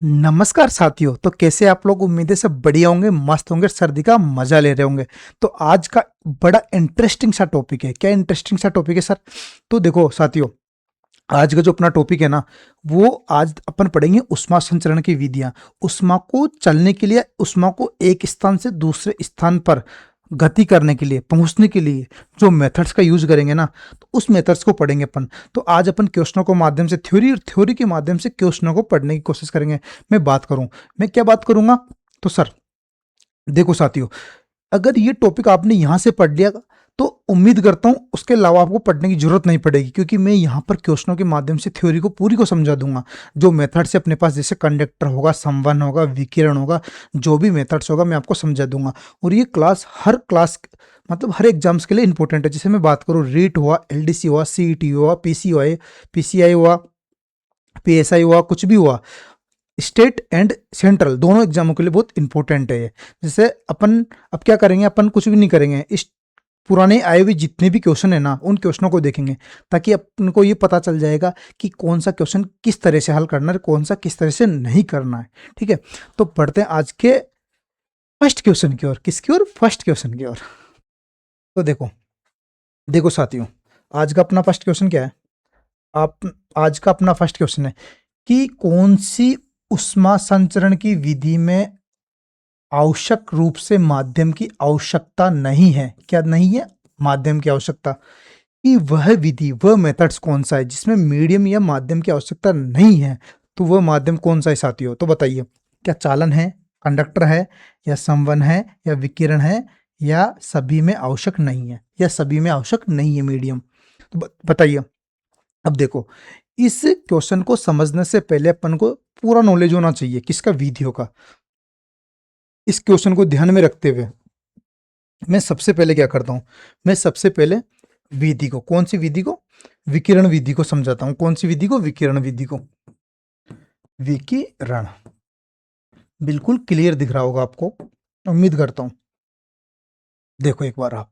नमस्कार साथियों। तो कैसे आप लोग? उम्मीद है सब बढ़िया होंगे, मस्त होंगे, सर्दी का मजा ले रहे होंगे। तो आज का बड़ा इंटरेस्टिंग सा टॉपिक है। क्या इंटरेस्टिंग सा टॉपिक है सर? तो देखो साथियों, आज का जो अपना टॉपिक है ना, वो आज अपन पढ़ेंगे ऊष्मा संचरण की विधियां। ऊष्मा को चलने के लिए, ऊष्मा को एक स्थान से दूसरे स्थान पर गति करने के लिए, पहुंचने के लिए जो मेथड्स का यूज करेंगे ना, तो उस मेथड्स को पढ़ेंगे अपन। तो आज अपन क्वेश्चनों को माध्यम से, थ्योरी और थ्योरी के माध्यम से क्वेश्चनों को पढ़ने की कोशिश करेंगे। मैं क्या बात करूंगा? तो सर देखो साथियों, अगर ये टॉपिक आपने यहाँ से पढ़ लिया तो उम्मीद करता हूँ उसके अलावा आपको पढ़ने की जरूरत नहीं पड़ेगी, क्योंकि मैं यहाँ पर क्वेश्चनों के माध्यम से थ्योरी को पूरी को समझा दूंगा। जो मेथड से अपने पास, जैसे कंडक्टर होगा, संवहन होगा, विकिरण होगा, जो भी मेथड्स होगा मैं आपको समझा दूंगा। और ये हर क्लास मतलब हर एग्जाम्स के लिए इंपॉर्टेंट है। जैसे मैं बात करूँ, रीट हुआ, एलडीसी हुआ, सीईटी हुआ, पीसीआई हुआ, पीएसआई हुआ, कुछ भी हुआ, स्टेट एंड सेंट्रल दोनों एग्जामों के लिए बहुत इंपॉर्टेंट है ये। जैसे अपन अब क्या करेंगे, अपन कुछ भी नहीं करेंगे, इस पुराने आए हुए जितने भी क्वेश्चन है ना, उन क्वेश्चनों को देखेंगे, ताकि अपन को ये पता चल जाएगा कि कौन सा क्वेश्चन किस तरह से हल करना है, कौन सा किस तरह से नहीं करना है। ठीक है, तो पढ़ते हैं आज के फर्स्ट क्वेश्चन की ओर। किसकी ओर? फर्स्ट क्वेश्चन की ओर। तो देखो देखो साथियों, आज का अपना फर्स्ट क्वेश्चन क्या है? आप आज का अपना फर्स्ट क्वेश्चन है कि कौन सी ऊष्मा संचरण की विधि में आवश्यक रूप से माध्यम की आवश्यकता नहीं है। क्या नहीं है? माध्यम की आवश्यकता। कि वह विधि, वह मेथड्स कौन सा है जिसमें मीडियम या माध्यम की आवश्यकता नहीं है। तो वह माध्यम कौन सा है साथियों? तो बताइए, क्या चालन है, कंडक्टर है, या संवहन है, या विकिरण है, या सभी में आवश्यक नहीं है, या सभी में आवश्यक नहीं है मीडियम? तो बताइए। अब देखो, इस क्वेश्चन को समझने से पहले अपन को पूरा नॉलेज होना चाहिए किसका? विधियों का। इस क्वेश्चन को ध्यान में रखते हुए मैं सबसे पहले क्या करता हूं, मैं सबसे पहले विधि को, कौन सी विधि को? विकिरण विधि को समझाता हूं। कौन सी विधि को? विकिरण विधि को। विकिरण बिल्कुल क्लियर दिख रहा होगा आपको, उम्मीद करता हूं। देखो एक बार आप,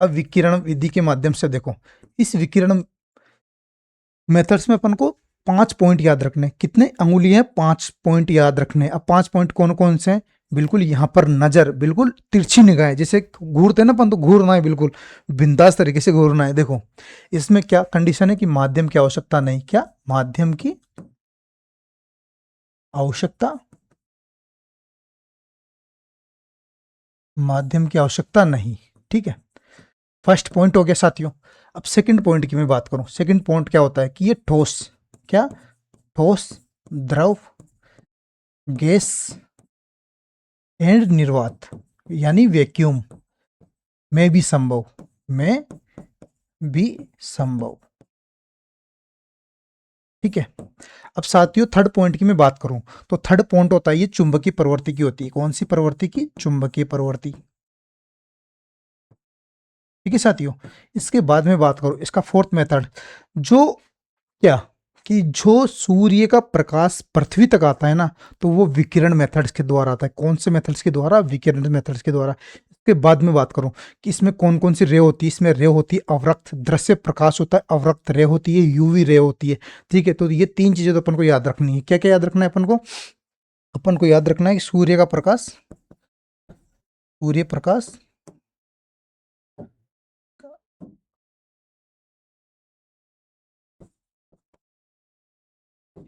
अब विकिरण विधि के माध्यम से देखो, इस विकिरण मेथड्स में अपन को 5 पॉइंट याद रखने। कितने अंगुली हैं? 5 पॉइंट याद रखने। अब 5 पॉइंट कौन कौन से हैं? बिल्कुल यहाँ पर नजर, बिल्कुल तिरछी निगाहें, जैसे घूरते हैं ना अपन, तो घूरना है, बिल्कुल बिंदास तरीके से घूरना है। देखो, इसमें क्या कंडीशन है कि माध्यम की आवश्यकता नहीं। क्या? माध्यम की आवश्यकता, माध्यम की आवश्यकता नहीं। ठीक है, फर्स्ट पॉइंट हो गया साथियों। अब सेकंड पॉइंट की मैं बात करूं, सेकंड पॉइंट क्या होता है कि ये ठोस, क्या? ठोस, द्रव, गैस एंड निर्वात, यानी वैक्यूम में भी संभव, में भी संभव। ठीक है, अब साथियों थर्ड पॉइंट की मैं बात करूं, तो थर्ड पॉइंट होता है ये चुंबकीय प्रवृत्ति की होती है। कौन सी प्रवृत्ति की? चुंबकीय प्रवृत्ति। ठीक है साथियों, इसके बाद में बात करूं इसका फोर्थ मेथड, जो क्या कि जो सूर्य का प्रकाश पृथ्वी तक आता है ना, तो वो विकिरण मेथड्स के द्वारा आता है। कौन से मेथड्स के द्वारा? विकिरण मेथड्स के द्वारा। इसके बाद में बात करूं कि इसमें कौन कौन सी रे होती है, इसमें रे होती है अवरक्त, दृश्य प्रकाश होता है, अवरक्त रे होती है, यूवी रे होती है। ठीक है, तो ये तीन चीजें तो अपन को याद रखनी है। क्या क्या याद रखना है अपन को? अपन को याद रखना है कि सूर्य का प्रकाश, सूर्य प्रकाश,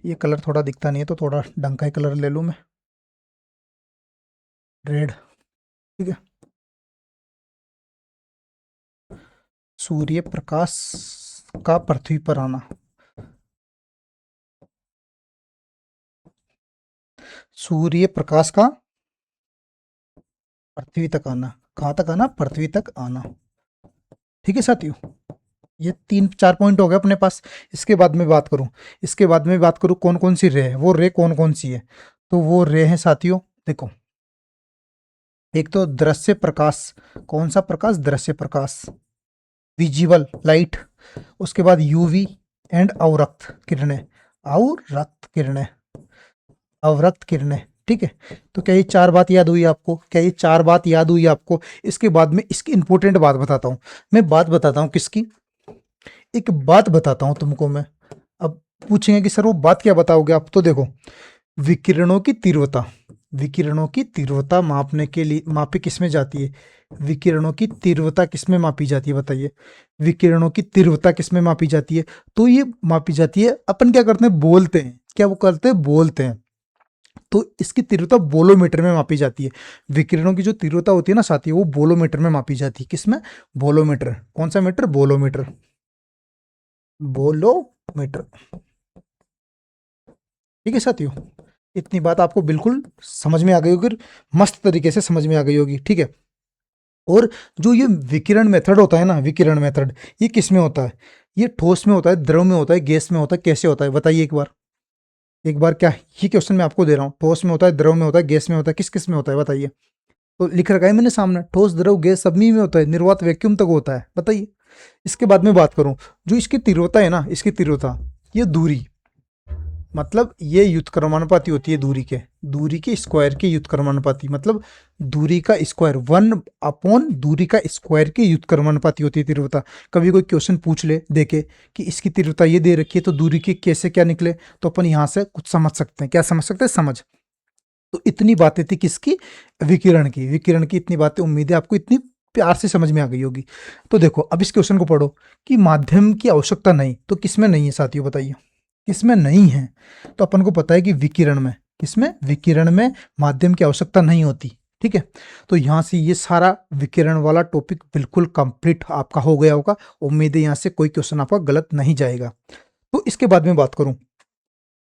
ये कलर थोड़ा दिखता नहीं है तो थोड़ा ढंग का कलर ले लूं मैं, रेड। ठीक है, सूर्य प्रकाश का पृथ्वी पर आना, सूर्य प्रकाश का पृथ्वी तक आना। कहाँ तक आना? पृथ्वी तक आना। ठीक है साथियों, ये 3 4 पॉइंट हो गए अपने पास। इसके बाद में बात करूं, इसके बाद में बात करूं कौन कौन सी रे है, वो रे कौन कौन सी है? तो वो रे है साथियों, देखो, एक तो दृश्य प्रकाश। कौन सा प्रकाश? दृश्य प्रकाश, विजिबल लाइट। उसके बाद यूवी एंड अवरक्त किरणें, अवरक्त किरणें, अवरक्त किरणें। ठीक है, तो क्या ये चार बात याद हुई आपको? क्या ये चार बात याद हुई आपको? इसके बाद में इसकी इंपॉर्टेंट बात बताता हूं। मैं बात बताता हूं किसकी, एक बात बताता हूं तुमको मैं। अब पूछेंगे कि सर वो बात क्या बताओगे आप, तो देखो, विकिरणों की तीव्रता, विकिरणों की तीव्रता मापने के लिए मापी किस में जाती है, विकिरणों की तीव्रता किस में मापी जाती है बताइए, विकिरणों की तीव्रता किस में मापी जाती है, तो ये मापी जाती है, अपन क्या करते हैं बोलते हैं, क्या वो करते हैं बोलते हैं, तो इसकी तीव्रता बोलोमीटर में मापी जाती है। विकिरणों की जो तीव्रता होती है ना साथी, वो बोलोमीटर में मापी जाती है, किसमें, बोलोमीटर, कौन सा मीटर, बोलोमीटर, बोलोमीटर, ठीक है साथियों, इतनी बात आपको बिल्कुल समझ में आ गई होगी, मस्त तरीके से समझ में आ गई होगी, ठीक है। और जो ये विकिरण मेथड होता है ना, विकिरण मेथड, ये किस में होता है, ये ठोस में होता है, द्रव में होता है, गैस में होता है, कैसे होता है बताइए एक बार, एक बार क्या, ये क्वेश्चन मैं आपको दे रहा हूँ, ठोस में होता है, द्रव में होता है, गैस में होता है, किस किस में होता है बताइए, तो लिख रखा है मैंने सामने, ठोस द्रव गैस सब में होता है, निर्वात वैक्यूम तक होता है, बताइए। इसके बाद में बात करूं, जो इसकी तीव्रता है ना, इसकी तीव्रता, ये दूरी, मतलब ये व्युत्क्रमानुपाती होती है दूरी के, दूरी के स्क्वायर की व्युत्क्रमानुपाती, मतलब दूरी का स्क्वायर, 1 अपॉन दूरी का स्क्वायर की व्युत्क्रमानुपाती होती है तीव्रता। कभी कोई क्वेश्चन पूछ ले देके कि इसकी तीव्रता ये दे रखी है तो दूरी की कैसे क्या निकले, तो अपन यहाँ से कुछ समझ सकते हैं, क्या समझ सकते हैं, समझ। तो इतनी बातें थी किसकी, विकिरण की, विकिरण की इतनी बातें, उम्मीद है आपको इतनी प्यार से समझ में आ गई होगी। तो देखो अब इस क्वेश्चन को पढ़ो कि माध्यम की आवश्यकता नहीं, तो किसमें नहीं है साथियों बताइए, किसमें नहीं है, तो अपन को पता है कि विकिरण में, किसमें, विकिरण में माध्यम की आवश्यकता नहीं होती, ठीक है। तो यहाँ से ये सारा विकिरण वाला टॉपिक बिल्कुल कंप्लीट आपका हो गया होगा, उम्मीद है यहाँ से कोई क्वेश्चन आपका गलत नहीं जाएगा। तो इसके बाद में बात करूं,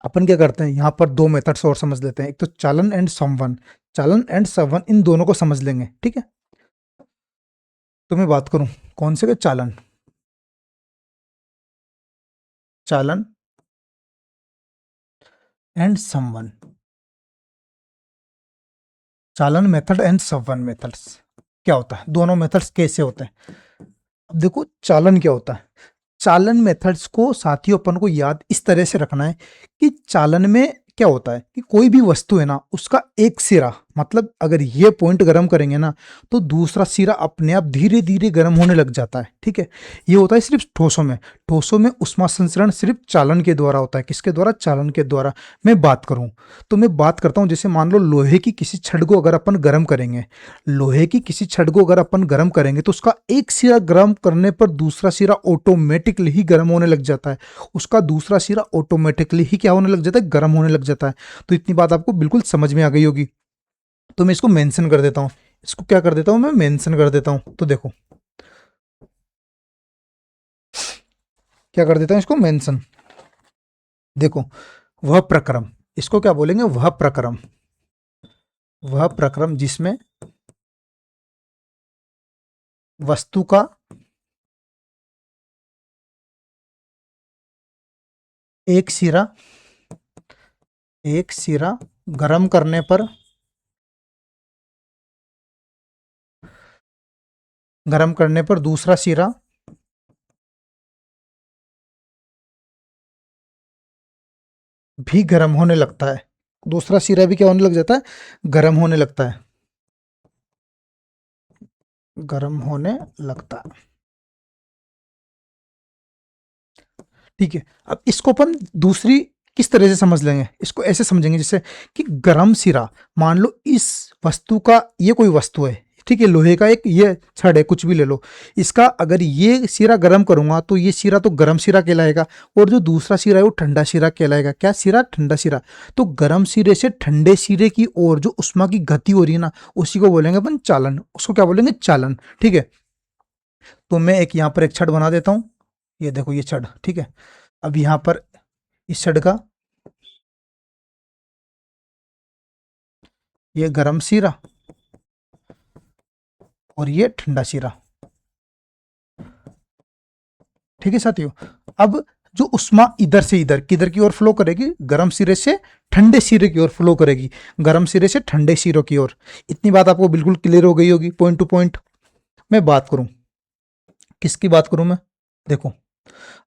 अपन क्या करते हैं यहाँ पर दो मेथड्स और समझ लेते हैं, एक तो चालन एंड समवन, चालन एंड समवन, इन दोनों को समझ लेंगे, ठीक है। तो मैं बात करूं कौन से के, चालन, चालन एंड समवन, चालन मेथड एंड समवन मेथड्स, क्या होता है, दोनों मेथड्स कैसे होते हैं। अब देखो चालन क्या होता है, चालन मेथड्स को साथियों अपन को याद इस तरह से रखना है कि चालन में क्या होता है कि कोई भी वस्तु है ना, उसका एक सिरा, मतलब अगर ये पॉइंट गर्म करेंगे ना, तो दूसरा सिरा अपने आप धीरे धीरे गर्म होने लग जाता है, ठीक है। ये होता है सिर्फ ठोसों में, ठोसों में उष्मा संचरण सिर्फ चालन के द्वारा होता है, किसके द्वारा, चालन के द्वारा। मैं बात करूं तो मैं बात करता हूं, जैसे मान लो लोहे की किसी छड़ को अगर अपन गर्म करेंगे, लोहे की किसी छड़ को अगर अपन गर्म करेंगे, तो उसका एक सिरा गर्म करने पर दूसरा सिरा ऑटोमेटिकली ही गर्म होने लग जाता है, उसका दूसरा सिरा ऑटोमेटिकली ही क्या होने लग जाता है, गर्म होने लग जाता है। तो इतनी बात आपको बिल्कुल समझ में आ गई होगी। तो मैं इसको मेंशन कर देता हूं, इसको क्या कर देता हूं, मैं मेंशन कर देता हूं, तो देखो क्या कर देता हूं, इसको मेंशन, देखो वह प्रक्रम, इसको क्या बोलेंगे, वह प्रक्रम, वह प्रक्रम जिसमें वस्तु का एक सिरा, एक सिरा गर्म करने पर, गर्म करने पर दूसरा सिरा भी गर्म होने लगता है, दूसरा सिरा भी क्या होने लग जाता है, गर्म होने लगता है, गर्म होने लगता है, ठीक है। अब इसको अपन दूसरी किस तरह से समझ लेंगे, इसको ऐसे समझेंगे जैसे कि गर्म सिरा, मान लो इस वस्तु का, ये कोई वस्तु है, ठीक है, लोहे का एक ये छड़ है, कुछ भी ले लो, इसका अगर ये सिरा गर्म करूंगा तो ये सिरा तो गर्म सिरा कहलाएगा, और जो दूसरा सिरा है वो ठंडा सिरा कहलाएगा, क्या सिरा, ठंडा सिरा। तो गर्म सिरे से ठंडे सिरे की ओर जो उष्मा की गति हो रही है ना, उसी को बोलेंगे अपन चालन, उसको क्या बोलेंगे, चालन, ठीक है। तो मैं एक यहाँ पर एक छड़ बना देता हूँ, ये देखो ये छड़, ठीक है। अब यहाँ पर इस छड़ का ये गरम सीरा और ये ठंडा सीरा, ठीक है साथियों। अब जो उष्मा इधर से इधर किधर की ओर फ्लो करेगी, गर्म सिरे से ठंडे सिरे की ओर फ्लो करेगी, गर्म सिरे से ठंडे सिरों की ओर। इतनी बात आपको बिल्कुल क्लियर हो गई होगी पॉइंट टू पॉइंट। मैं बात करूं, किसकी बात करूं मैं, देखो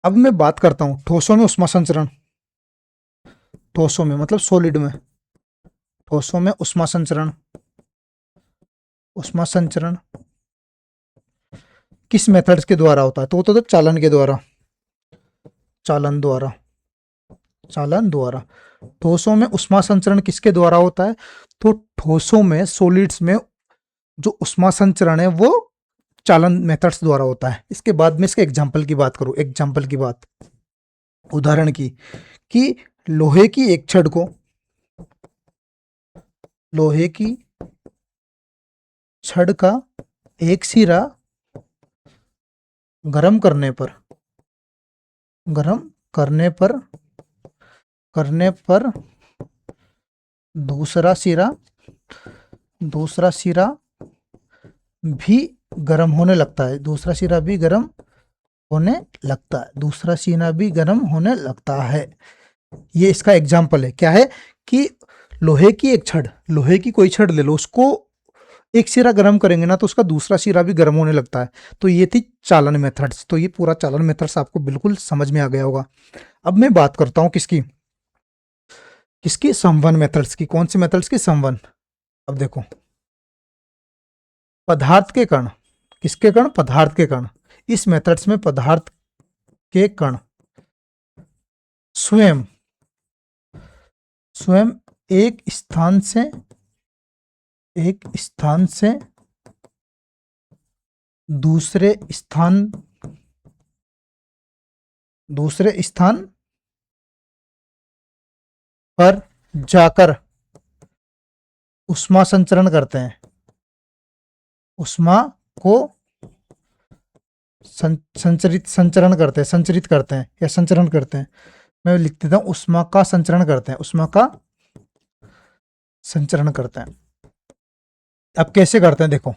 अब मैं बात करता हूं ठोसों में उष्मा संचरण, ठोसों में मतलब सॉलिड में, ठोसों में उष्मा संचरण, उष्मा संचरण किस मेथड्स के द्वारा होता है, तो वो तो चालन के द्वारा, चालन द्वारा, चालन द्वारा। ठोसों में ऊष्मा संचरण किसके द्वारा होता है? तो ठोसों में, सॉलिड्स में जो ऊष्मा संचरण है वो चालन मेथड्स द्वारा होता है। इसके बाद में इसके एग्जाम्पल की बात करूं, एग्जाम्पल की बात, उदाहरण की, कि लोहे की एक छड़ को, लोहे की छड़ का एक सिरा गर्म करने पर, गर्म करने पर दूसरा सिरा, दूसरा सिरा भी गर्म होने लगता है, दूसरा सिरा भी गर्म होने लगता है, दूसरा सिरा भी गर्म होने लगता है। ये इसका एग्जाम्पल है। क्या है कि लोहे की एक छड़, लोहे की कोई छड़ ले लो, उसको एक सिरा गर्म करेंगे ना तो उसका दूसरा सिरा भी गर्म होने लगता है। तो ये थी चालन मेथड्स। तो ये पूरा चालन मेथड्स आपको बिल्कुल समझ में आ गया होगा। अब मैं बात करता हूं किसकी, किसकी, संवहन मेथड्स की। कौन सी मेथड्स की? संवहन। अब देखो, पदार्थ के कण, किसके कण? पदार्थ के कण। इस मेथड्स में पदार्थ के कण स्वयं, स्वयं एक स्थान से, एक स्थान से दूसरे स्थान, दूसरे स्थान पर जाकर ऊष्मा संचरण करते हैं, ऊष्मा को संचरित, संचरण करते हैं, संचरित करते हैं या संचरण करते हैं। मैं लिख देता हूं, ऊष्मा का संचरण करते हैं, ऊष्मा का संचरण करते हैं। अब कैसे करते हैं? देखो,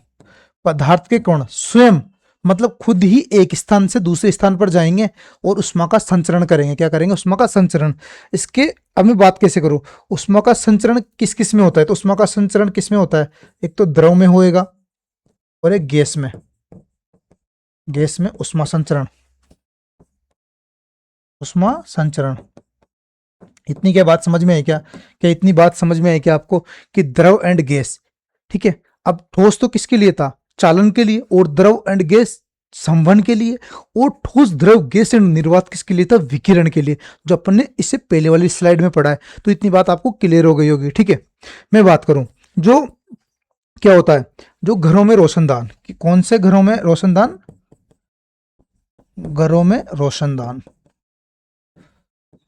पदार्थ के कण स्वयं, मतलब खुद ही एक स्थान से दूसरे स्थान पर जाएंगे और ऊष्मा का संचरण करेंगे। क्या करेंगे? ऊष्मा का संचरण। इसके अब मैं बात कैसे करूं? ऊष्मा का संचरण किस किस में होता है? तो ऊष्मा का संचरण किस में होता है? एक तो द्रव में होएगा और एक गैस में, गैस में ऊष्मा संचरण, ऊष्मा संचरण। इतनी क्या बात समझ में आई क्या? क्या इतनी बात समझ में आई क्या आपको कि द्रव एंड गैस, ठीक है। अब ठोस तो किसके लिए था? चालन के लिए, और द्रव एंड गैस संवहन के लिए, और ठोस, द्रव, गैस एंड निर्वात किसके लिए था? विकिरण के लिए, जो अपन ने इससे पहले वाली स्लाइड में पढ़ा है। तो इतनी बात आपको क्लियर हो गई होगी, ठीक है। मैं बात करूं, जो क्या होता है, जो घरों में रोशनदान, कि कौन से घरों में रोशनदान? घरों में रोशनदान,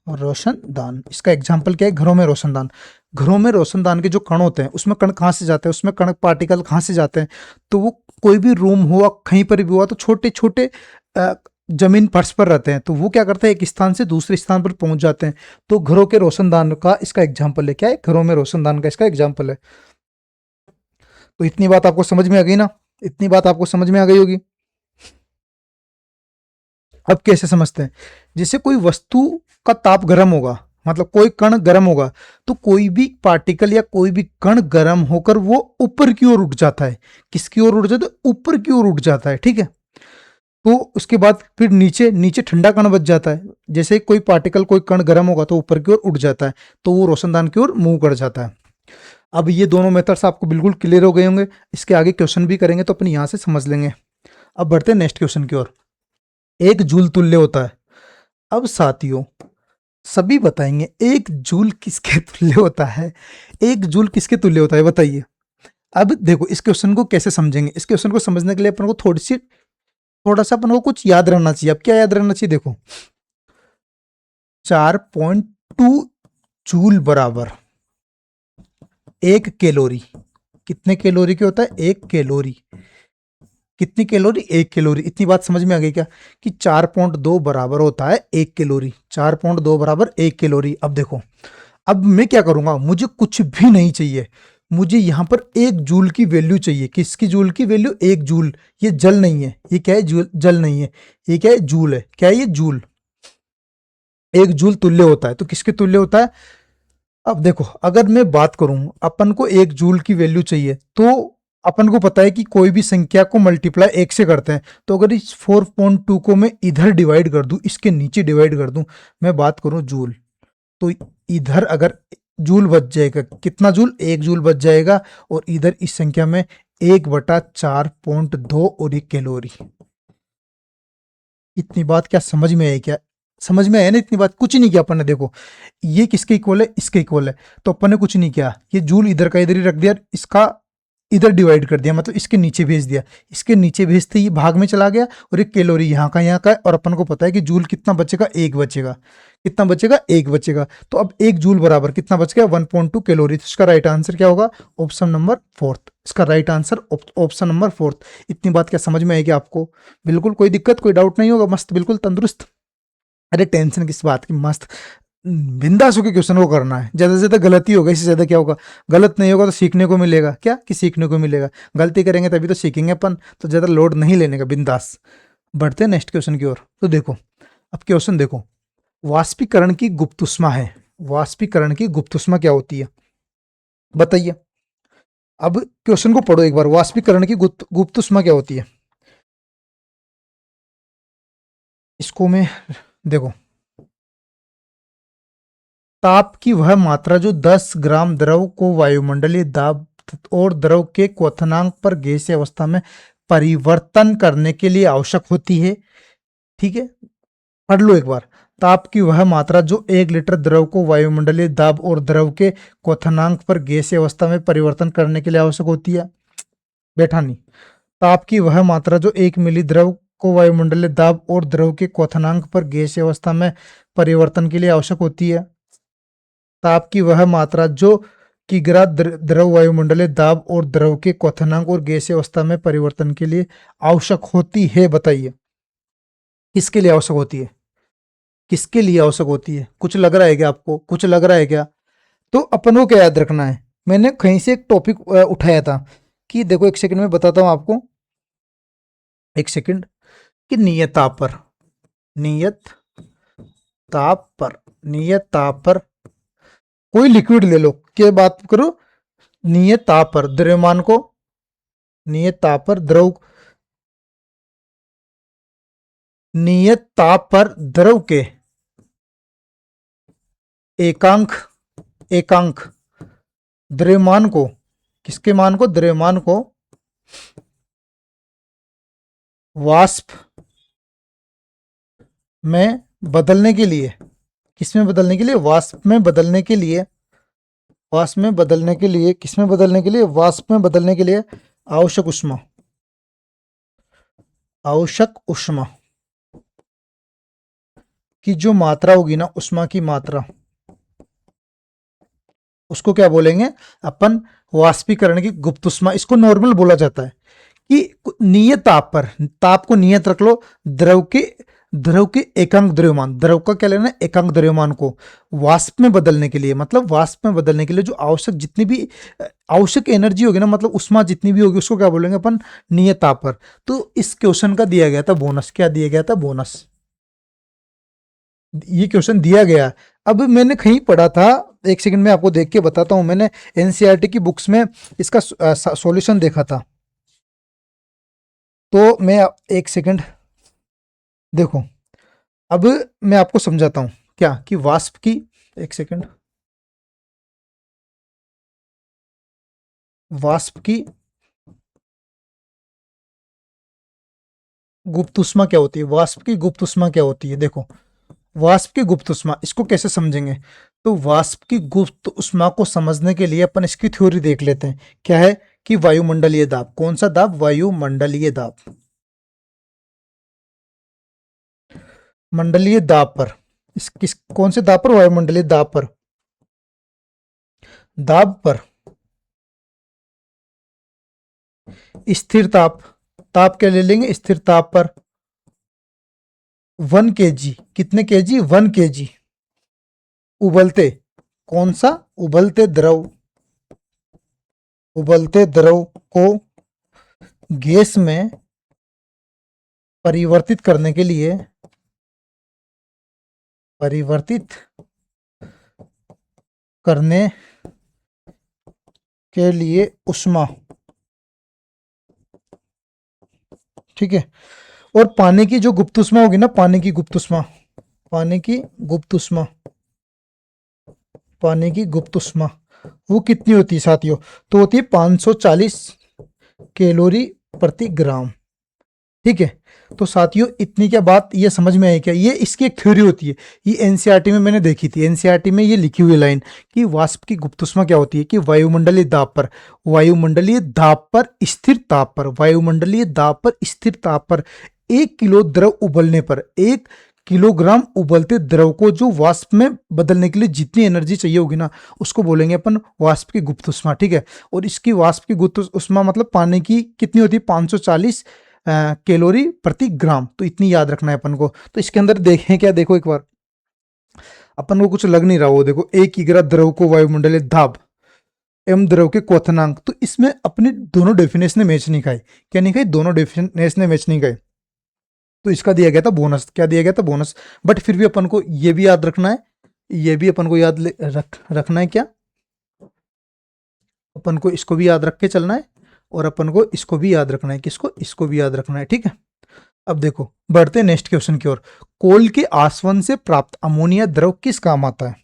रोशनदान, इसका एग्जाम्पल क्या है? घरों में रोशनदान। घरों में रोशनदान के जो कण होते हैं, उसमें कण कहाँ से जाते हैं? उसमें कण, पार्टिकल कहाँ से जाते हैं? तो वो कोई भी रूम हुआ, कहीं पर भी हुआ, तो छोटे छोटे जमीन फर्श पर रहते हैं। तो वो क्या करते हैं? एक स्थान से दूसरे स्थान पर पहुंच जाते हैं। तो घरों के रोशनदान का इसका एग्जाम्पल है। क्या है? घरों में रोशनदान का इसका एग्जाम्पल है। तो इतनी बात आपको समझ में आ गई ना? इतनी बात आपको समझ में आ गई होगी। अब कैसे समझते हैं? जैसे कोई वस्तु का ताप गर्म होगा, मतलब कोई कण गर्म होगा, तो कोई भी पार्टिकल या कोई भी कण गर्म होकर वो ऊपर की ओर उठ जाता है। किसकी ओर उठ जाता है? ऊपर की ओर उठ जाता है, ठीक है। तो उसके बाद फिर नीचे, नीचे ठंडा कण बच जाता है। जैसे कोई पार्टिकल, कोई कण गर्म होगा तो ऊपर की ओर उठ जाता है, तो वो रोशनदान की ओर मूव कर जाता है। अब ये दोनों मेथड्स आपको बिल्कुल क्लियर हो गए होंगे। इसके आगे क्वेश्चन भी करेंगे तो अपन यहां से समझ लेंगे। अब बढ़ते हैं नेक्स्ट क्वेश्चन की ओर। एक जूल तुल्य होता है। अब साथियों, सभी बताएंगे एक जूल किसके तुल्य होता है? एक जूल किसके तुल्य होता है, बताइए। अब देखो, इस क्वेश्चन को कैसे समझेंगे? इस क्वेश्चन को समझने के लिए अपन को थोड़ा सा अपन को कुछ याद रहना चाहिए। अब क्या याद रहना चाहिए? देखो, 4.2 जूल बराबर 1 कैलोरी। कितने कैलोरी के होता है? 1 कैलोरी। कितनी कैलोरी? 1 कैलोरी। इतनी बात समझ में आ गई क्या? कि 4.2 बराबर होता है 1 कैलोरी। 4.2 बराबर 1 कैलोरी। अब देखो, अब मैं क्या करूंगा? मुझे कुछ भी नहीं चाहिए, मुझे यहां पर 1 जूल की वैल्यू चाहिए। किसकी जूल की वैल्यू? 1 जूल। ये जल नहीं है, ये क्या है? जूल, जल नहीं है, ये क्या है? जूल है। क्या है ये? जूल। 1 जूल तुल्य होता है, तो किसके तुल्य होता है? अब देखो, अगर मैं बात करूं, अपन को 1 जूल की वैल्यू चाहिए, तो अपन को पता है कि कोई भी संख्या को मल्टीप्लाई 1 से करते हैं। तो अगर इस 4.2 को मैं इधर डिवाइड कर दूं, इसके नीचे डिवाइड कर दूं, मैं बात करूं जूल, तो इधर अगर जूल बच जाएगा, कितना जूल? 1 जूल बच जाएगा। और इधर इस संख्या में 1/4.2 और 1 कैलोरी। इतनी बात क्या समझ में आई क्या? समझ में आया ना इतनी बात? कुछ नहीं किया अपन ने, देखो ये किसके इक्वल है, इसके इक्वल है, तो अपन ने कुछ नहीं किया, ये जूल इधर का इधर ही रख दिया, इसका इधर डिवाइड कर दिया, मतलब इसके नीचे भेज दिया, इसके नीचे भेजते ही भाग में चला गया, और एक कैलोरी यहाँ का है, और अपन को पता है कि जूल कितना बचेगा, एक बचेगा, कितना बचेगा, एक बचेगा, तो अब एक जूल बराबर कितना बच गया, 1.2 कैलोरी। तो इसका राइट आंसर क्या होगा, ऑप्शन नंबर फोर्थ, इसका right answer option number fourth. इतनी बात क्या समझ में आएगी आपको? बिल्कुल कोई दिक्कत, कोई डाउट नहीं होगा, मस्त बिल्कुल तंदुरुस्त। अरे टेंशन किस बात की, मस्त बिंदास होकर क्वेश्चन को करना है। ज्यादा से ज्यादा गलती होगा, इससे ज्यादा क्या होगा, गलत नहीं होगा तो सीखने को मिलेगा, क्या कि सीखने को मिलेगा, गलती करेंगे तभी तो सीखेंगे अपन, तो ज्यादा लोड नहीं लेने का, बिंदास। बढ़ते हैं नेक्स्ट क्वेश्चन की ओर। तो देखो अब क्वेश्चन देखो, वाष्पीकरण की गुप्त ऊष्मा है, वाष्पीकरण की गुप्त ऊष्मा क्या होती है बताइए। अब क्वेश्चन को पढ़ो एक बार, वाष्पीकरण की गुप्त ऊष्मा क्या होती है, इसको मैं देखो, ताप की वह मात्रा जो 10 ग्राम द्रव को वायुमंडलीय दाब और द्रव के क्वथनांक पर गैसीय अवस्था में परिवर्तन करने के लिए आवश्यक होती है। ठीक है, पढ़ लो एक बार। ताप की वह मात्रा जो 1 लीटर द्रव को वायुमंडलीय दाब और द्रव के क्वथनांक पर गैसीय अवस्था में परिवर्तन करने के लिए आवश्यक होती है। बैठा नहीं। ताप की वह मात्रा जो 1 मिली द्रव को वायुमंडलीय दाब और द्रव के क्वथनांक पर गैसीय अवस्था में परिवर्तन के लिए आवश्यक होती है। ताप की वह मात्रा जो किग्रा द्रव वायुमंडलीय दाब और द्रव के क्वथनांक और गैसीय अवस्था में परिवर्तन के लिए आवश्यक होती है, बताइए किसके लिए आवश्यक होती है, किसके लिए आवश्यक होती है? कुछ लग रहा है क्या आपको, कुछ लग रहा है क्या? तो अपन को क्या याद रखना है, मैंने कहीं से एक टॉपिक उठाया था कि देखो, एक सेकंड में बताता हूं आपको, एक सेकंड, कि नियत ताप पर, नियत ताप पर, नियत ताप पर कोई लिक्विड ले लो, क्या बात करो, नियत ताप पर द्रव्यमान को, नियत ताप पर द्रव, नियत ताप पर द्रव के एकांक, एकांक द्रव्यमान को, किसके मान को, द्रव्यमान को वाष्प में बदलने के लिए, किसमें बदलने के लिए, वाष्प में बदलने के लिए, वाष्प में बदलने के लिए, किसमें बदलने के लिए, वाष्प में बदलने के लिए आवश्यक ऊष्मा, आवश्यक ऊष्मा की जो मात्रा होगी ना, ऊष्मा की मात्रा, उसको क्या बोलेंगे अपन, वाष्पीकरण की गुप्त ऊष्मा। इसको नॉर्मल बोला जाता है कि नियत ताप पर, ताप को नियत रख लो, द्रव के, द्रव के एकांक द्रव्यमान, द्रव का क्या लेना है, एकांक द्रव्यमान को वाष्प में बदलने के लिए, मतलब वाष्प में बदलने के लिए जो आवश्यक, जितनी भी आवश्यक एनर्जी होगी ना, मतलब उष्मा जितनी भी होगी, उसको क्या बोलेंगे अपन, नियत ताप पर। तो इस क्वेश्चन का दिया गया था बोनस, क्या दिया गया था, बोनस, ये क्वेश्चन दिया गया। अब मैंने कहीं पढ़ा था, एक सेकंड में आपको देख के बताता हूं, मैंने एनसीईआरटी की बुक्स में इसका सॉल्यूशन देखा था, तो मैं एक सेकंड देखो, अब मैं आपको समझाता हूं क्या, कि वाष्प की, एक सेकंड, वाष्प की गुप्त ऊष्मा क्या होती है, वाष्प की गुप्त ऊष्मा क्या होती है, देखो वाष्प की गुप्त ऊष्मा, इसको कैसे समझेंगे, तो वाष्प की गुप्त ऊष्मा को समझने के लिए अपन इसकी थ्योरी देख लेते हैं, क्या है कि वायुमंडलीय दाब, कौन सा दाब, वायुमंडलीय दाब, मंडलीय दाब पर, इस किस कौन से दाब पर, वायुमंडलीय दाब पर, दाब पर स्थिर ताप, ताप क्या ले लेंगे, स्थिर ताप पर 1 kg, कितने केजी, 1 kg उबलते, कौन सा, उबलते द्रव, उबलते द्रव को गैस में परिवर्तित करने के लिए, परिवर्तित करने के लिए उष्मा, ठीक है, और पानी की जो गुप्त ऊष्मा होगी ना, पानी की गुप्त ऊष्मा, पानी की गुप्त ऊष्मा, पानी की गुप्त ऊष्मा वो कितनी होती है साथियों, तो होती है 540 कैलोरी प्रति ग्राम, ठीक है। तो साथियों इतनी क्या बात ये समझ में आई क्या? ये इसकी एक थ्योरी होती है, ये एनसीईआरटी में मैंने देखी थी। एनसीईआरटी में ये लिखी हुई लाइन कि वाष्प की गुप्त ऊष्मा क्या होती है कि वायुमंडलीय दाब पर स्थिर ताप पर 1 किलो द्रव उबलने पर 1 किलोग्राम उबलते द्रव को जो वाष्प में बदलने के लिए जितनी एनर्जी चाहिए होगी ना, उसको बोलेंगे अपन वाष्प की गुप्त ऊष्मा, ठीक है। और इसकी वाष्प की गुप्त ऊष्मा मतलब पानी की कितनी होती है, 540 कैलोरी प्रति ग्राम। तो इतनी याद रखना है अपन को। तो इसके अंदर देखें क्या, देखो एक बार अपन को कुछ लग नहीं रहा, वो देखो 1 किग्रा द्रव को वायुमंडलीय दाब एवं द्रव के क्वथनांक, तो इसमें अपनी दोनों डेफिनेशन मैच नहीं खाई। क्या नहीं खाई? दोनों डेफिनेशन मैच नहीं खाई। तो इसका दिया गया था बोनस। क्या दिया गया था? बोनस। बट फिर भी अपन को ये भी याद रखना है, ये भी अपन को याद रखना है क्या, अपन को इसको भी याद रख के चलना है और अपन को इसको भी याद रखना है। किसको? इसको भी याद रखना है, ठीक है। अब देखो बढ़ते हैं नेक्स्ट क्वेश्चन की ओर। कोल के आसवन से प्राप्त अमोनिया द्रव किस काम आता है?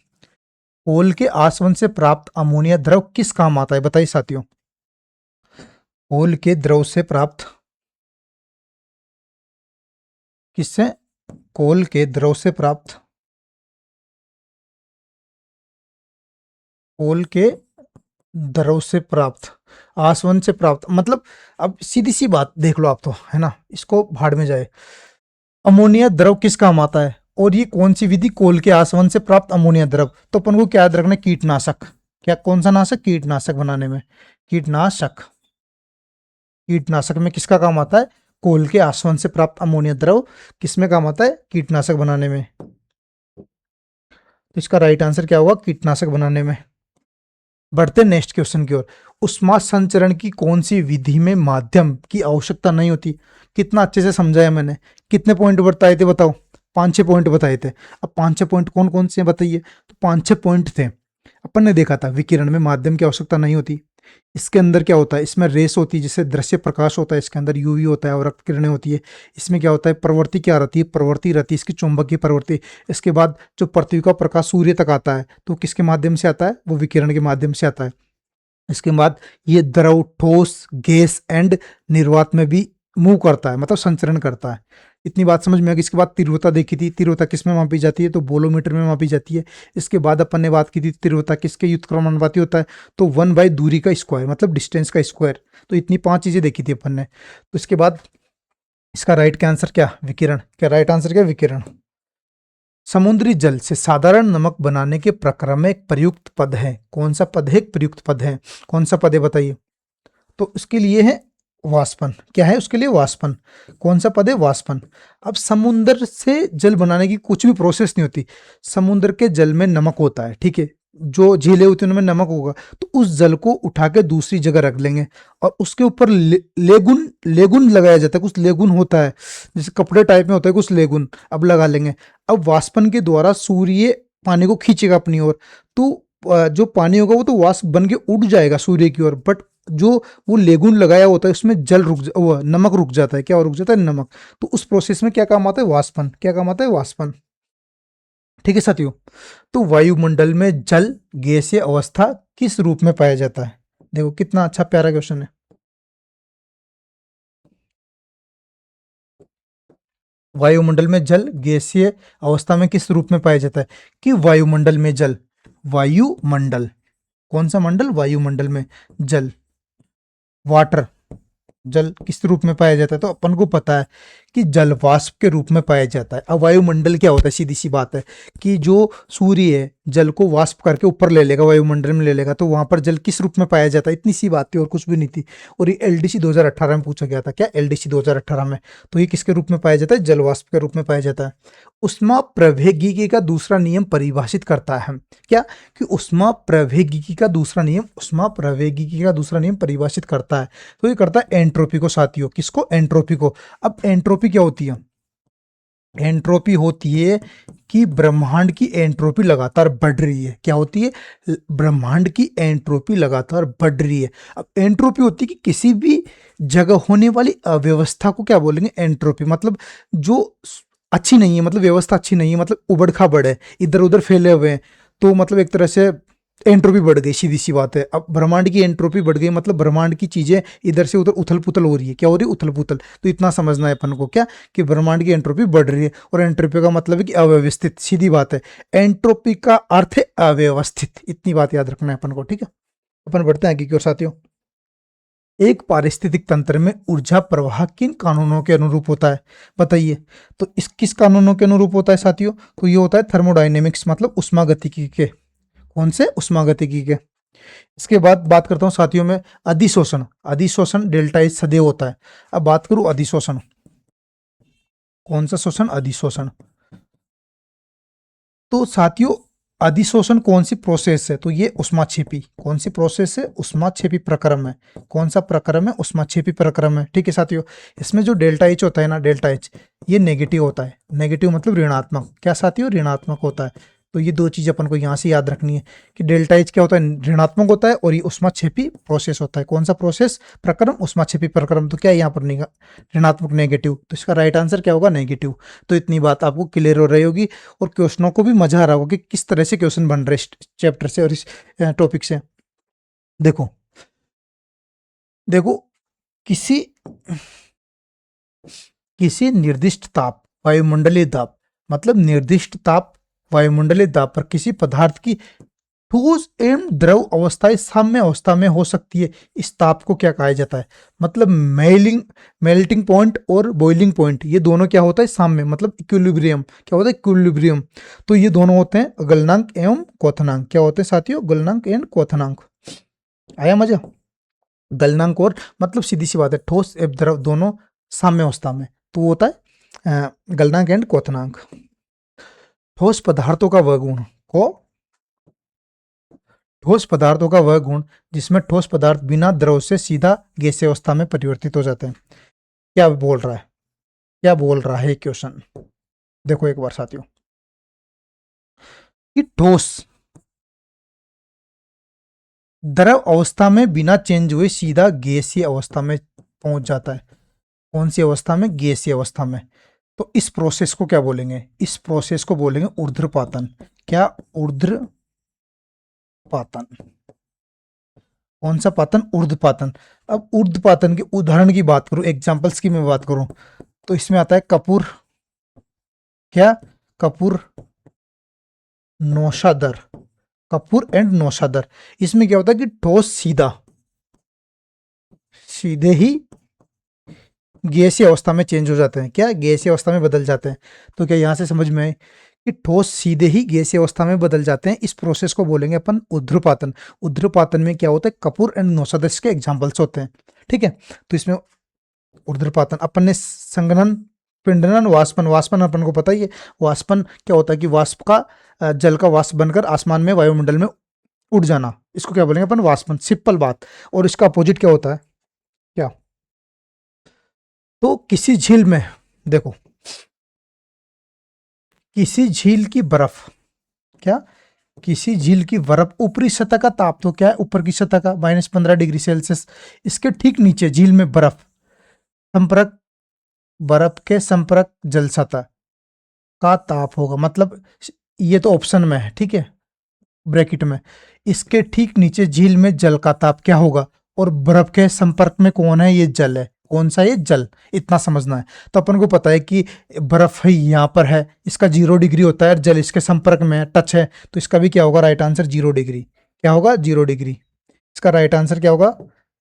कोल के आसवन से प्राप्त अमोनिया द्रव किस काम आता है? बताइए साथियों। कोल के द्रव से प्राप्त किससे? कोल के द्रव से प्राप्त, कोल के द्रव से प्राप्त, आसवन से प्राप्त, मतलब अब सीधी सी बात देख लो आप तो, है ना, इसको भाड़ में जाए। अमोनिया द्रव किस काम आता है और ये कौन सी विधि? कोल के आसवन से प्राप्त अमोनिया द्रव। तो अपन को क्या याद रखना है? कीटनाशक। क्या? कौन सा नाशक? कीटनाशक बनाने में। कीटनाशक, कीटनाशक में किसका काम आता है? कोल के आसवन से प्राप्त अमोनिया द्रव किसमें काम आता है? कीटनाशक बनाने में। तो इसका राइट आंसर क्या होगा? कीटनाशक बनाने में। बढ़ते नेक्स्ट क्वेश्चन की ओर। उष्मा संचरण की कौन सी विधि में माध्यम की आवश्यकता नहीं होती? कितना अच्छे से समझाया मैंने। कितने पॉइंट बताए थे बताओ? 5-6 पॉइंट बताए थे। अब 5-6 पॉइंट कौन कौन से बताइए? तो 5-6 पॉइंट थे। अपन ने देखा था विकिरण में माध्यम की आवश्यकता नहीं होती। इसके अंदर क्या होता है? इसमें रेस होती है, जिससे दृश्य प्रकाश होता है। इसके अंदर यूवी होता है और रक्त किरणें होती है। इसमें क्या होता है? प्रवृत्ति क्या रहती है? प्रवृत्ति रहती है इसकी चुंबकीय प्रवृत्ति। इसके बाद जो पृथ्वी का प्रकाश सूर्य तक आता है तो किसके माध्यम से आता है? वो विकिरण के माध्यम से आता है। इसके बाद ये द्रव, ठोस, गैस एंड निर्वात में भी मूव करता है, मतलब संचरण करता है। इतनी बात समझ में आ गई। इसके बाद तीव्रता देखी थी। तीव्रता किस में मापी जाती है? तो बोलोमीटर में मापी जाती है। इसके बाद अपन ने बात की थी तीव्रता किसके व्युत्क्रमानुपाती होता है? तो 1/, दूरी का स्क्वायर, मतलब डिस्टेंस का स्क्वायर। तो इतनी 5 चीजें देखी थी अपन ने। तो इसके बाद इसका राइट का आंसर क्या? विकिरण। क्या राइट आंसर क्या? विकिरण। समुद्री जल से साधारण नमक बनाने के प्रक्रम में एक प्रयुक्त पद है। कौन सा पद है? एक प्रयुक्त पद है। कौन सा पद है बताइए? तो उसके लिए है वाष्पन। क्या है उसके लिए? वाष्पन। कौन सा पद है? वाष्पन। अब समुद्र से जल बनाने की कुछ भी प्रोसेस नहीं होती। समुद्र के जल में नमक होता है, ठीक है, जो झीलें होती हैं उनमें नमक होगा। तो उस जल को उठा के दूसरी जगह रख लेंगे और उसके ऊपर लेगुन लेगुन लगाया जाता है। कुछ लेगुन होता है, जैसे कपड़े टाइप में होता है कुछ लेगुन, अब लगा लेंगे। अब वाष्पन के द्वारा सूर्य पानी को खींचेगा अपनी ओर। तो जो पानी होगा वो तो वाष्प बन के उड़ जाएगा सूर्य की ओर, बट जो वो लेगुन लगाया होता है उसमें जल वो नमक रुक जाता है। क्या रुक जाता है? नमक। तो उस प्रोसेस में क्या काम आता है? वाष्पन। क्या काम आता है? वाष्पन। ठीक है साथियों। तो वायुमंडल में जल गैसीय अवस्था किस रूप में पाया जाता है? देखो कितना अच्छा प्यारा क्वेश्चन है। वायुमंडल में जल गैसीय अवस्था में किस रूप में पाया जाता है? कि वायुमंडल में जल, वायुमंडल, कौन सा मंडल? वायुमंडल में जल, वाटर, जल किस रूप में पाया जाता है? तो अपन को पता है कि जल वाष्प के रूप में पाया जाता है। अब वायुमंडल क्या होता है? सीधी सी बात है कि जो सूर्य है जल को वाष्प करके ऊपर ले लेगा, वायुमंडल में ले लेगा, तो वहां पर जल किस रूप में पाया जाता है? इतनी सी बात थी और कुछ भी नहीं थी। और ये एलडीसी 2018 में पूछा गया था। क्या? एलडीसी 2018 में। तो ये किसके रूप में पाया जाता है? जल वाष्प के रूप में पाया जाता है। उष्मा प्रवैगिकी का दूसरा नियम परिभाषित करता है। क्या? कि उष्मा प्रवैगिकी का दूसरा नियम, उष्मा प्रवैगिकी का दूसरा नियम परिभाषित करता है। तो ये करता है एंट्रोपी को साथियों। किसको? एंट्रोपी को। अब एंट्रोपी क्या होती है? एंट्रोपी होती है कि ब्रह्मांड की एंट्रोपी लगातार बढ़ रही है। क्या होती है? ब्रह्मांड की एंट्रोपी लगातार बढ़ रही है। अब एंट्रोपी होती है कि किसी भी जगह होने वाली अव्यवस्था को क्या बोलेंगे? एंट्रोपी। मतलब जो अच्छी नहीं है, मतलब व्यवस्था अच्छी नहीं है, मतलब उबड़ खाबड़ है, इधर उधर फैले हुए हैं। तो मतलब एक तरह से एंट्रोपी बढ़ गई, सीधी सी बात है। अब ब्रह्मांड की एंट्रोपी बढ़ गई मतलब ब्रह्मांड की चीजें इधर से उधर उथल पुथल हो रही है। क्या हो रही है? उथल पुथल। तो इतना समझना है अपन को क्या, कि ब्रह्मांड की एंट्रोपी बढ़ रही है। और एंट्रोपी का मतलब है कि अव्यवस्थित, सीधी बात है। एंट्रोपी का अर्थ है अव्यवस्थित, इतनी बात याद रखना है अपन को, ठीक है। अपन बढ़ते हैं आगे की ओर साथियों। एक पारिस्थितिक तंत्र में ऊर्जा प्रवाह किन कानूनों के अनुरूप होता है, बताइए। तो इस किस कानूनों के अनुरूप होता है साथियों? तो ये होता है थर्मोडायनेमिक्स, मतलब उष्मागतिकी के। कौन से? उष्मागतिकी के। इसके बाद बात करता हूं साथियों में अधिशोषण। अधिशोषण डेल्टा एच सदैव होता है। अब बात करूं अधिशोषण, कौन सा शोषण? अधिशोषण। तो साथियों अधिशोषण कौन सी प्रोसेस है? तो ये उष्माक्षेपी। कौन सी प्रोसेस है? उष्माक्षेपी प्रक्रम है। कौन सा प्रक्रम है? उष्माक्षेपी प्रक्रम है, ठीक है साथियों। इसमें जो डेल्टा एच होता है ना, डेल्टा एच, ये नेगेटिव होता है। नेगेटिव मतलब ऋणात्मक। क्या साथियों? ऋणात्मक होता है। तो ये दो चीज अपन को यहाँ से याद रखनी है कि डेल्टा एच क्या होता है? ऋणात्मक होता है। और ये उष्माक्षेपी प्रोसेस होता है। कौन सा प्रोसेस? प्रक्रम, उष्माक्षेपी प्रक्रम। तो क्या है यहाँ पर? ऋणात्मक, नेगेटिव। तो इसका राइट आंसर क्या होगा? नेगेटिव। तो इतनी बात आपको क्लियर हो रही होगी और क्वेश्चनों को भी मजा आ रहा होगा कि किस तरह से क्वेश्चन बन रहे इस चैप्टर से और इस टॉपिक से। देखो देखो, किसी किसी निर्दिष्ट ताप, वायुमंडलीय दाब, मतलब निर्दिष्ट ताप वायुमंडलीय दाब पर किसी पदार्थ की ठोस एवं द्रव अवस्थाएं साम्य अवस्था में हो सकती है। इस ताप को क्या कहा जाता है? मतलब मेल्टिंग पॉइंट और बॉइलिंग पॉइंट, ये दोनों क्या होता है? साम्य, मतलब इक्विलिब्रियम। क्या होता है? इक्विलिब्रियम। तो ये दोनों होते हैं गलनांक एवं क्वथनांक। क्या होते हैं साथियों? गलनांक एवं क्वथनांक। आया मजा? गलनांक और मतलब सीधी सी बात है, ठोस एवं द्रव दोनों साम्य अवस्था में, तो वो होता है गलनांक एंड क्वथनांक। ठोस पदार्थों का वह गुण को ठोस पदार्थों का वह गुण जिसमें ठोस पदार्थ बिना द्रव से सीधा गैसीय अवस्था में परिवर्तित हो जाते हैं। क्या बोल रहा है? क्या बोल रहा है क्वेश्चन? देखो एक बार साथियों, कि ठोस द्रव अवस्था में बिना चेंज हुए सीधा गैसीय अवस्था में पहुंच जाता है। कौन सी अवस्था में? गैसीय अवस्था में। तो इस प्रोसेस को क्या बोलेंगे? इस प्रोसेस को बोलेंगे ऊर्ध्वपातन। क्या? ऊर्ध्वपातन। कौन सा पातन? ऊर्ध्वपातन। अब ऊर्ध्वपातन के उदाहरण की बात करूं, एग्जांपल्स की मैं बात करूं, तो इसमें आता है कपूर। क्या? कपूर नौशादर। कपूर एंड नौशादर। इसमें क्या होता है कि ठोस सीधा सीधे ही गैसीय अवस्था में चेंज हो जाते हैं। क्या? गैसीय अवस्था में बदल जाते हैं। तो क्या यहां से समझ में आए कि ठोस सीधे ही गैसीय अवस्था में बदल जाते हैं? इस प्रोसेस को बोलेंगे अपन ऊर्ध्वपातन। ऊर्ध्वपातन में क्या होता है? कपूर एंड नौशादर के एग्जाम्पल्स होते हैं, ठीक है। तो इसमें ऊर्ध्वपातन अपन ने संघनन, पिंडनन, वाष्पन। वाष्पन अपन को पता ही है। वाष्पन क्या होता है कि वाष्प का जल का वाष्प बनकर आसमान में, वायुमंडल में उड़ जाना, इसको क्या बोलेंगे अपन? वाष्पन। सिंपल बात। और इसका अपोजिट क्या होता है? क्या? तो किसी झील में, देखो, किसी झील की बर्फ, क्या? किसी झील की बर्फ ऊपरी सतह का ताप, तो क्या है? ऊपर की सतह का -15 डिग्री सेल्सियस। इसके ठीक नीचे झील में बर्फ, संपर्क, बर्फ के संपर्क जल सतह का ताप होगा। मतलब ये तो ऑप्शन में है, ठीक है, ब्रैकेट में। इसके ठीक नीचे झील में जल का ताप क्या होगा? और बर्फ के संपर्क में कौन है? ये जल है। कौन सा? ये जल। इतना समझना है। तो अपन को पता है कि बर्फ है यहाँ पर है, इसका 0 डिग्री होता है, और जल इसके संपर्क में है, टच है। तो इसका भी क्या होगा? Right answer 0 degree. क्या होगा? 0 डिग्री। इसका राइट आंसर क्या होगा?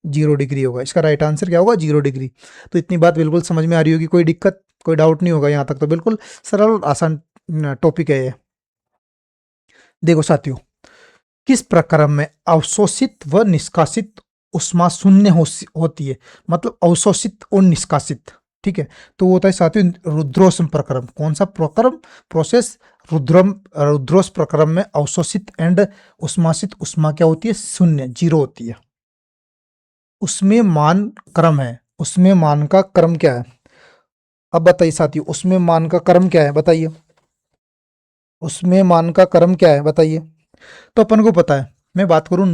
0 डिग्री होगा। इसका राइट आंसर क्या होगा? 0 डिग्री। तो इतनी बात बिल्कुल समझ में आ रही होगी, कोई दिक्कत, कोई डाउट नहीं होगा यहाँ तक। तो बिल्कुल सरल और आसान टॉपिक है ये। देखो साथियों, किस प्रक्रम में अवशोषित व निष्कासित उष्मा शून्य होती है? मतलब अवशोषित और निष्कासित, ठीक है। तो वो होता है साथियों रुद्रोष्म प्रक्रम। कौन सा प्रक्रम? प्रोसेस रुद्रोष प्रक्रम में अवशोषित एंड उष्मासित उष्मा क्या होती है? शून्य, 0 होती है। उसमें मान क्रम है। उसमें मान का क्रम क्या है? अब बताइए साथियों, उसमें मान का क्रम क्या है? बताइए, उसमें मान का क्रम क्या है? बताइए। तो अपन को पता है, मैं बात करूं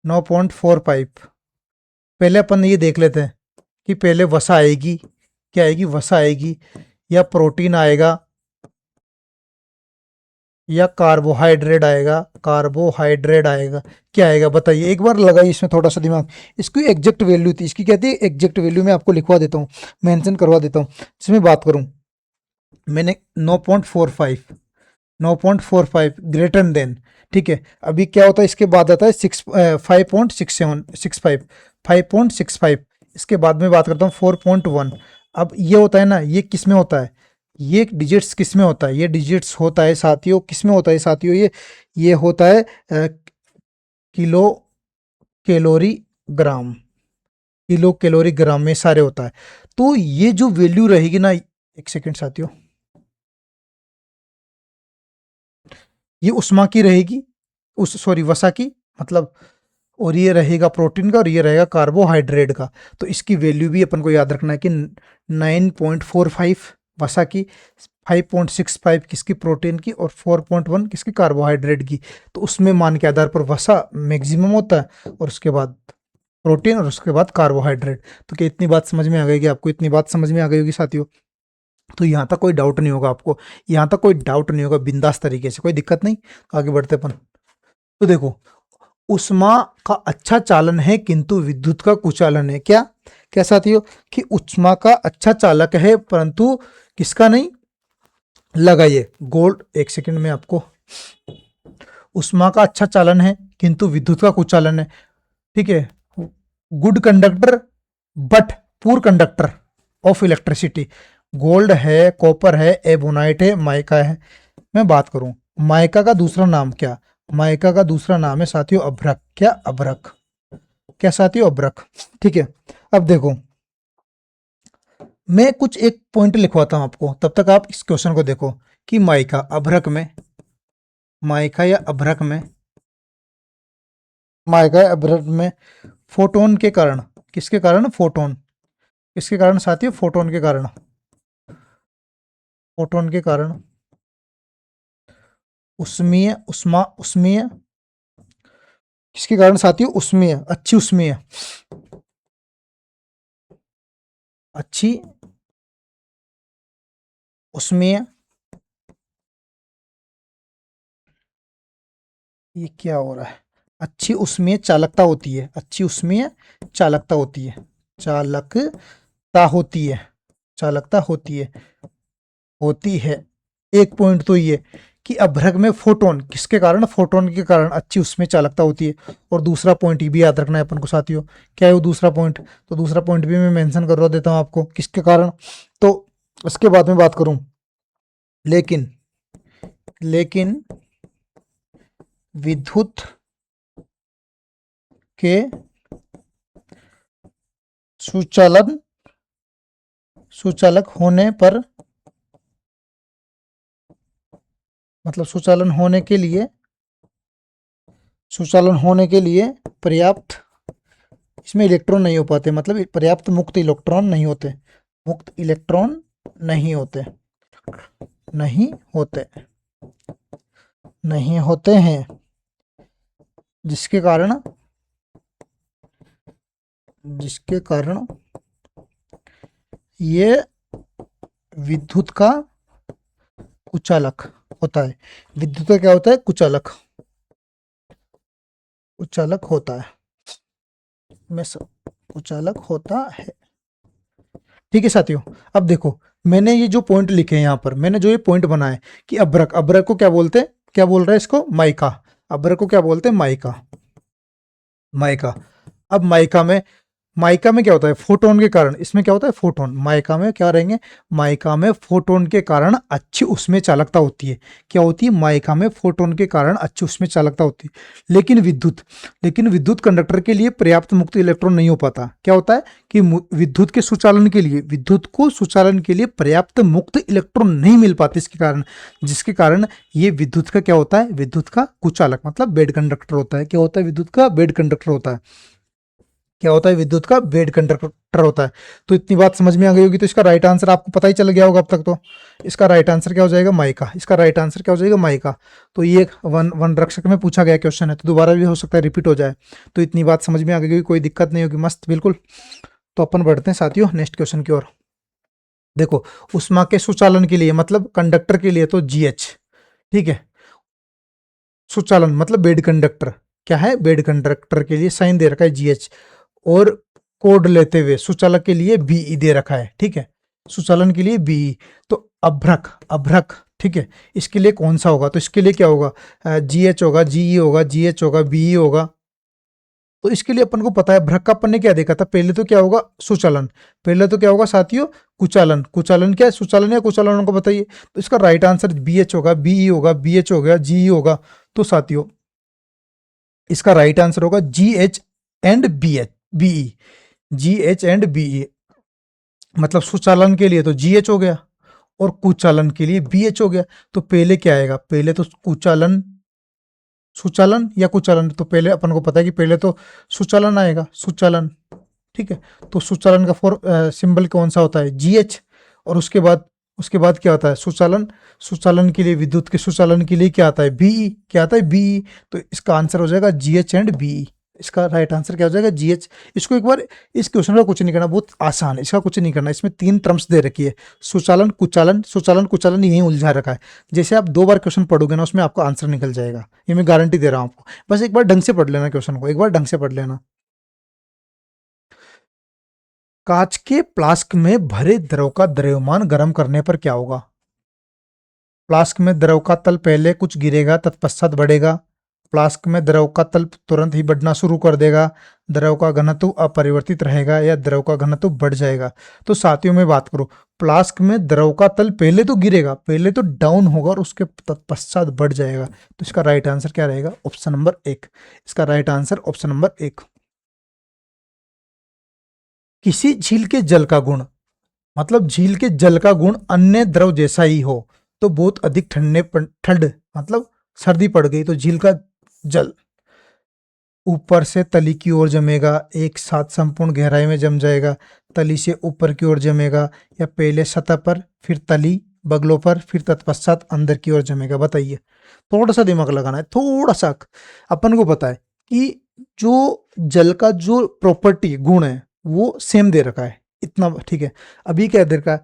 9.45। पहले अपन ये देख लेते हैं कि पहले वसा आएगी, क्या आएगी? वसा आएगी, या प्रोटीन आएगा, या कार्बोहाइड्रेट आएगा, कार्बोहाइड्रेट आएगा, क्या आएगा बताइए, एक बार लगाइए इसमें थोड़ा सा दिमाग। इसकी एग्जैक्ट वैल्यू थी, इसकी क्या थी एग्जैक्ट वैल्यू, मैं आपको लिखवा देता हूँ, मेंशन करवा देता हूँ। इसमें बात करूँ मैंने 9.45, 9.45 ग्रेटर देन, ठीक है। अभी क्या होता है इसके बाद आता है 5.6765, 5.65। इसके बाद में बात करता हूँ 4.1। अब ये होता है ना, ये किस में होता है, ये डिजिट्स किस में होता है, ये डिजिट्स होता है साथियों, किस में होता है साथियों, ये होता है किलो कैलोरी ग्राम, किलो कैलोरी ग्राम में सारे होता है। तो ये जो वैल्यू रहेगी ना, एक सेकेंड साथियों, ये उष्मा की रहेगी, उस सॉरी वसा की मतलब, और ये रहेगा प्रोटीन का और ये रहेगा कार्बोहाइड्रेट का। तो इसकी वैल्यू भी अपन को याद रखना है कि 9.45 वसा की, 5.65 किसकी प्रोटीन की और 4.1 किसकी कार्बोहाइड्रेट की। तो उसमें मान के आधार पर वसा मैक्सिमम होता है और उसके बाद प्रोटीन और उसके बाद कार्बोहाइड्रेट। तो क्या इतनी बात समझ में आ गई कि आपको इतनी बात समझ में आ गई होगी साथियों? तो यहाँ तक कोई डाउट नहीं होगा आपको, यहाँ तक कोई डाउट नहीं होगा, बिंदास तरीके से, कोई दिक्कत नहीं। आगे बढ़ते अपन। तो देखो, उष्मा का अच्छा चालन है किंतु विद्युत का कुचालन है। क्या क्या साथियों, कि उष्मा का अच्छा चालक है परंतु किसका नहीं, लगाइए गोल्ड, एक सेकंड में आपको, उष्मा का अच्छा चालन है किंतु विद्युत का कुचालन है, ठीक है। Good conductor but poor conductor of electricity, gold है, कॉपर है, एबोनाइट है, माइका है। मैं बात करूं माइका का दूसरा नाम क्या, माइका का दूसरा नाम है साथियों अभ्रक। क्या अभ्रक, क्या साथियों अभ्रक, ठीक है। अब देखो, मैं कुछ एक पॉइंट लिखवाता हूं आपको, तब तक आप इस क्वेश्चन को देखो कि माइका अभ्रक में, माइका या अभ्रक में, माइका या अभ्रक में फोटोन के कारण, किसके कारण, फोटोन, किसके कारण साथियों, फोटोन के कारण, फोटोन के कारण उष्मीय, उष्मा उष्मीय, किसके कारण साथियों, उष्मीय, अच्छी उष्मीय, अच्छी उष्मीय, ये क्या हो रहा है, अच्छी उसमें चालकता होती है, अच्छी उसमें चालकता होती है, चालकता होती है, चालकता होती है, होती है। एक पॉइंट तो ये कि अभ्रक में फोटोन, किसके कारण, फोटोन के कारण अच्छी उसमें चालकता होती है। और दूसरा पॉइंट ये भी याद रखना है अपन को साथियों, क्या है वो दूसरा पॉइंट, तो दूसरा पॉइंट भी मैं मेंशन करवा देता हूं आपको, किसके कारण। तो उसके बाद में बात करूं, लेकिन लेकिन विद्युत के सुचालन, सुचालक होने पर, मतलब सुचालन होने के लिए, सुचालन होने के लिए पर्याप्त, इसमें इलेक्ट्रॉन नहीं हो पाते, मतलब पर्याप्त मुक्त इलेक्ट्रॉन नहीं होते, मुक्त इलेक्ट्रॉन नहीं होते, नहीं होते, नहीं होते हैं, जिसके कारण, जिसके कारण ये विद्युत का कुचालक होता है। विद्युत का क्या होता है, कुचालक, कुचालक होता है, में सब कुचालक होता है, ठीक है साथियों। अब देखो, मैंने ये जो पॉइंट लिखे हैं यहाँ पर, मैंने जो ये पॉइंट बनाए कि अभ्रक, अभ्रक को क्या बोलते हैं, क्या बोल रहा है इसको, माइका, अभ्रक को क्या बोलते हैं, माइका, माइका। अब माइका में क्या होता है, फोटोन के कारण, इसमें क्या होता है, फोटोन, माइका में क्या रहेंगे, माइका में फोटोन के कारण अच्छी उसमें चालकता होती है। क्या होती है, माइका में फोटोन के कारण अच्छी उसमें चालकता होती है। लेकिन विद्युत कंडक्टर के लिए पर्याप्त मुक्त इलेक्ट्रॉन नहीं हो पाता। क्या होता है कि विद्युत के सुचालन के लिए, विद्युत को सुचालन के लिए पर्याप्त मुक्त इलेक्ट्रॉन नहीं मिल पाते, इसके कारण, जिसके कारण ये विद्युत का क्या होता है, विद्युत का कुचालक मतलब बेड कंडक्टर होता है। क्या होता है, विद्युत का बेड कंडक्टर होता है। क्या होता है, विद्युत का बेड कंडक्टर होता है। तो इतनी बात समझ में आ गई होगी, तो इसका राइट आंसर आपको पता ही चल गया होगा अब तक। तो इसका राइट आंसर क्या हो जाएगा, माइका, इसका राइट आंसर क्या हो जाएगा, माइका। तो ये एक वन रक्षक में पूछा गया क्वेश्चन है, तो दोबारा भी हो सकता है रिपीट हो जाए। तो इतनी बात समझ में आ गई होगी, कोई दिक्कत नहीं होगी, मस्त बिल्कुल। तो अपन बढ़ते हैं साथियों नेक्स्ट क्वेश्चन की ओर। देखो, उष्मा के सुचालन के लिए मतलब कंडक्टर के लिए तो GH, ठीक है। सुचालन मतलब बेड कंडक्टर, क्या है, बेड कंडक्टर के लिए साइन दे रखा है GH, और कोड लेते हुए सुचालक के लिए BE दे रखा है, ठीक है, सुचालन के लिए BE। तो अभ्रक, अभ्रक, ठीक है, इसके लिए कौन सा होगा, तो इसके लिए क्या होगा, GH होगा, GE होगा, GH होगा, BE होगा। तो इसके लिए अपन को पता है, भ्रक का अपन ने क्या देखा था, पहले तो क्या होगा सुचालन, पहले तो क्या होगा साथियों कुचालन, कुचालन क्या है, सुचालन या कुचालन उनको बताइए। तो इसका राइट आंसर BH होगा, BE होगा, BH हो गया, GE होगा। तो साथियों इसका राइट आंसर होगा GH and BE, GH and BE। मतलब सुचालन के लिए तो GH हो गया और कुचालन के लिए BH हो गया। तो पहले क्या आएगा, पहले तो कुचालन, सुचालन या कुचालन, तो पहले अपन को पता है कि पहले तो सुचालन आएगा, सुचालन, ठीक है। तो सुचालन का सिंबल कौन सा होता है, GH, और उसके बाद क्या होता है सुचालन, सुचालन के लिए, विद्युत के सुचालन के लिए क्या आता है BE, क्या आता है BE। तो इसका आंसर हो जाएगा GH एंड BE। इसका राइट आंसर क्या हो जाएगा GH। इसको एक बार, इस क्वेश्चन का कुछ नहीं करना, बहुत आसान है, इसका कुछ नहीं करना। इसमें 3 टर्म्स दे रखी है, सुचालन कुचालन, सुचालन कुचालन, यही उलझा रखा है। जैसे आप 2 बार क्वेश्चन पढ़ोगे ना, उसमें आपका आंसर निकल जाएगा, ये मैं गारंटी दे रहा हूँ आपको। बस एक बार ढंग से पढ़ लेना क्वेश्चन को, एक बार ढंग से पढ़ लेना। कांच के फ्लास्क में भरे द्रव का द्रव्यमान गर्म करने पर क्या होगा। फ्लास्क में द्रव का तल पहले कुछ गिरेगा, तत्पश्चात बढ़ेगा। फ्लास्क में द्रव का तल तुरंत ही बढ़ना शुरू कर देगा। द्रव का घनत्व अपरिवर्तित रहेगा या द्रव का घनत्व बढ़ जाएगा। तो साथियों में बात करो, फ्लास्क में द्रव का तल पहले तो गिरेगा, पहले तो डाउन होगा और उसके तत्पश्चात बढ़ जाएगा। तो इसका राइट आंसर क्या रहेगा, ऑप्शन नंबर 1। इसका राइट आंसर ऑप्शन नंबर 1। किसी झील के जल का गुण, मतलब झील के जल का गुण अन्य द्रव जैसा ही हो तो बहुत अधिक ठंड मतलब सर्दी पड़ गई तो झील का जल ऊपर से तली की ओर जमेगा, एक साथ संपूर्ण गहराई में जम जाएगा, तली से ऊपर की ओर जमेगा, या पहले सतह पर फिर तली बगलों पर फिर तत्पश्चात अंदर की ओर जमेगा। बताइए, थोड़ा सा दिमाग लगाना है, थोड़ा सा। अपन को पता है कि जो जल का जो प्रॉपर्टी गुण है वो सेम दे रखा है, इतना ठीक है। अभी क्या दे रखा है,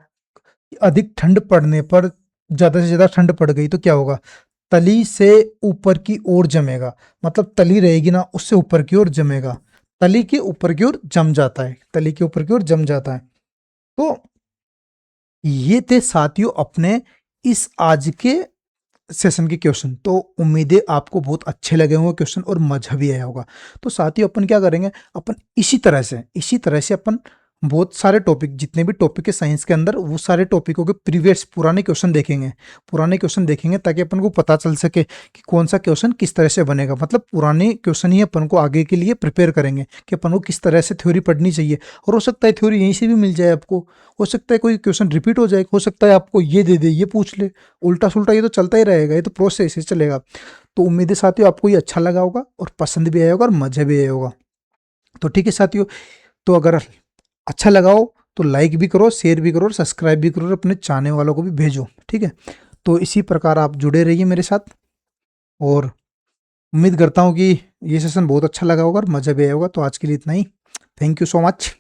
अधिक ठंड पड़ने पर, ज्यादा से ज्यादा ठंड पड़ गई तो क्या होगा, तली से ऊपर की ओर जमेगा। मतलब तली रहेगी ना, उससे ऊपर की ओर जमेगा, तली के ऊपर की ओर जम जाता है, तली के ऊपर की ओर जम जाता है। तो ये थे साथियों अपने इस आज के सेशन के क्वेश्चन। तो उम्मीदें आपको बहुत अच्छे लगे होंगे क्वेश्चन और मजा भी आया होगा। तो साथियों अपन क्या करेंगे, अपन इसी तरह से अपन बहुत सारे टॉपिक, जितने भी टॉपिक है साइंस के अंदर, वो सारे टॉपिकों के प्रीवियस पुराने क्वेश्चन देखेंगे, ताकि अपन को पता चल सके कि कौन सा क्वेश्चन किस तरह से बनेगा। मतलब पुराने क्वेश्चन ही अपन को आगे के लिए प्रिपेयर करेंगे कि अपन को किस तरह से थ्योरी पढ़नी चाहिए। और हो सकता है थ्योरी यहीं से भी मिल जाए आपको, हो सकता है कोई क्वेश्चन रिपीट हो जाए, हो सकता है आपको ये दे दे, ये पूछ ले, उल्टा सुल्टा, ये तो चलता ही रहेगा, ये तो प्रोसेस ही चलेगा। तो उम्मीद है साथियों आपको ये अच्छा लगा होगा और पसंद भी आया होगा और मजा भी आया होगा। तो ठीक है साथियों, तो अगर अच्छा लगा हो तो लाइक भी करो, शेयर भी करो और सब्सक्राइब भी करो और अपने चाहने वालों को भी भेजो, ठीक है। तो इसी प्रकार आप जुड़े रहिए मेरे साथ, और उम्मीद करता हूँ कि ये सेशन बहुत अच्छा लगा होगा और मज़ा भी आया होगा। तो आज के लिए इतना ही, थैंक यू सो मच।